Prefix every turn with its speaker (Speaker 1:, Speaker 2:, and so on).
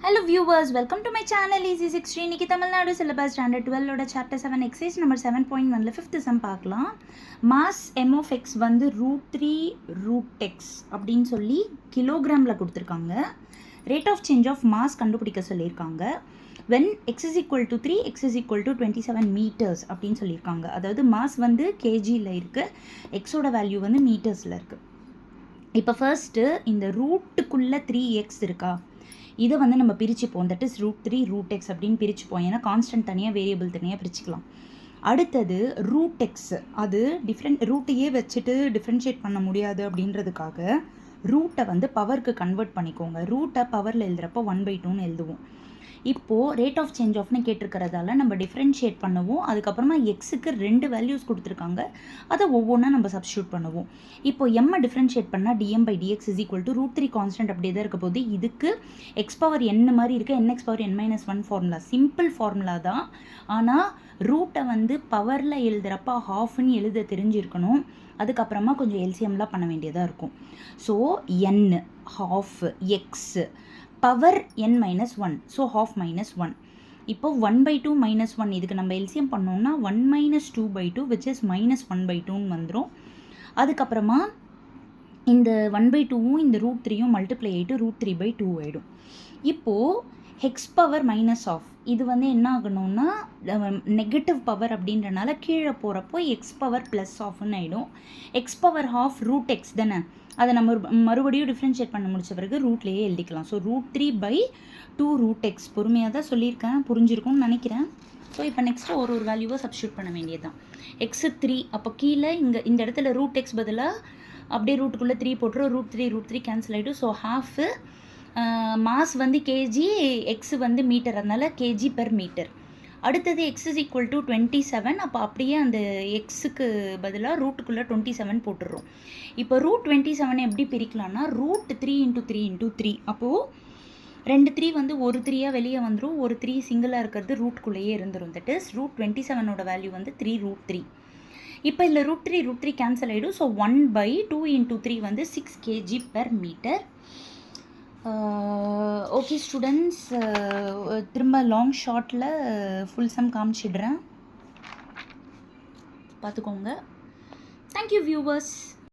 Speaker 1: Hello viewers, welcome to my channel Easy 16. இன்னைக்கு Tamil Nadu syllabus standard 12 ஓட chapter 7 exercise number 7.1ல 5th sum பார்க்கலாம். mass m of x வந்து √3 √x அப்படின்னு சொல்லி கிலோகிராம்ல கொடுத்திருக்காங்க. rate of change of mass கண்டுபிடிக்க சொல்லியிருக்காங்க. when x is equal to 3 x is equal to 27 meters அப்படின்னு சொல்லியிருக்காங்க. அதாவது மாஸ் வந்து kgல இருக்கு, x ஓட வேல்யூ வந்து மீட்டர்ஸ்ல இருக்கு. இப்போ ஃபர்ஸ்ட் இந்த ரூட்டுக்குள்ள 3x இருக்கா, இதை வந்து நம்ம பிரிச்சுப்போம். தட் இஸ் √3 √x அப்படின்னு பிரிச்சுப்போம். ஏன்னா கான்ஸ்டன்ட் தனியாக வேரியபிள் தனியாக பிரிச்சுக்கலாம். அடுத்தது √x, அது டிஃப்ரெண்ட் ரூட்டையே வச்சுட்டு டிஃப்ரென்ஷியேட் பண்ண முடியாது அப்படின்றதுக்காக ரூட்டை வந்து பவருக்கு கன்வெர்ட் பண்ணிக்கோங்க. ரூட்டை பவரில் எழுதுகிறப்போ 1/2ன்னு எழுதுவோம். இப்போது ரேட் ஆஃப் சேஞ்ச் ஆஃப்னு கேட்டிருக்கிறதால நம்ம டிஃப்ரென்ஷியேட் பண்ணுவோம். அதுக்கப்புறமா எக்ஸுக்கு 2 வேல்யூஸ் கொடுத்துருக்காங்க, அதை ஒவ்வொன்றா நம்ம சப்ஸ்டியூட் பண்ணுவோம். இப்போ எம்மை டிஃப்ரென்ஷியேட் பண்ணால் dm/dx is equal to √3 constant அப்படியே தான் இருக்க போது. இதுக்கு எக்ஸ் பவர் n மாதிரி இருக்குது, nx⁻n-1 ஃபார்முலா, சிம்பிள் ஃபார்முலா தான். ஆனால் ரூட்டை வந்து பவரில் எழுதுகிறப்ப ஹாஃப்னு எழுத தெரிஞ்சிருக்கணும். அதுக்கப்புறமா கொஞ்சம் எல்சிஎம்லாம் பண்ண வேண்டியதாக இருக்கும். So n half X power n-1, so half -1. இப்போ 1/2 -1, இதுக்கு நம்ம எல்சிஎம் பண்ணோம்னா 1 - 2/2 which is -1/2ன்னு வந்துடும். அதுக்கப்புறமா இந்த 1/2வும் இந்த √3யும் மல்டிப்ளை ஆகிட்டு √3/2 ஆகிடும். இப்போது ஹெக்ஸ் பவர் -1, இது வந்து என்ன ஆகணும்னா நெகட்டிவ் பவர் அப்படின்றனால கீழே போகிறப்போ எக்ஸ் பவர் +1 ஆகிடும். எக்ஸ் பவர் ½ √x தானே, அதை நம்ம மறுபடியும் டிஃப்ரென்ஷியேட் பண்ண முடிச்ச பிறகு ரூட்லேயே எழுதிக்கலாம். ஸோ √3/2 √x, பொறுமையாக தான் சொல்லியிருக்கேன், புரிஞ்சிருக்கும்னு நினைக்கிறேன். ஸோ இப்போ நெக்ஸ்ட்டு ஒரு வேல்யூவை சப்ஸ்டியூட் பண்ண வேண்டியது தான். எக்ஸு 3, அப்போ கீழே இந்த இடத்துல √x பதிலாக அப்படியே ரூட்டுக்குள்ளே 3 போட்டுரும். √3 கேன்சல் ஆகிடும். ஸோ ஹாஃபு மாஸ் வந்து கேஜி, எக்ஸ் வந்து மீட்டர், அதனால kg/மீட்டர். அடுத்தது x is equal to 27, அப்போ அப்படியே அந்த எக்ஸுக்கு பதிலாக ரூட்டுக்குள்ளே 27 போட்டுடுறோம். இப்போ √27 எப்படி பிரிக்கலாம்னா √3 × 3 × 3, அப்போது 2 3 வந்து ஒரு 3யாக வெளியே வந்துடும், ஒரு 3 சிங்கிளாக இருக்கிறது ரூட்டுக்குள்ளேயே இருந்துடும். தட் இஸ் √27ஓட வேல்யூ வந்து 3 √3. இப்போ இல்லை √3 கேன்சல் ஆகிடும். ஸோ 1/2 × 3 வந்து 6 kg/மீட்டர். ஓகே ஸ்டூடெண்ட்ஸ், திரும்ப லாங் ஷார்ட்டில் ஃபுல் சம் காமிச்சிடுறேன், பார்த்துக்கோங்க. Thank you viewers.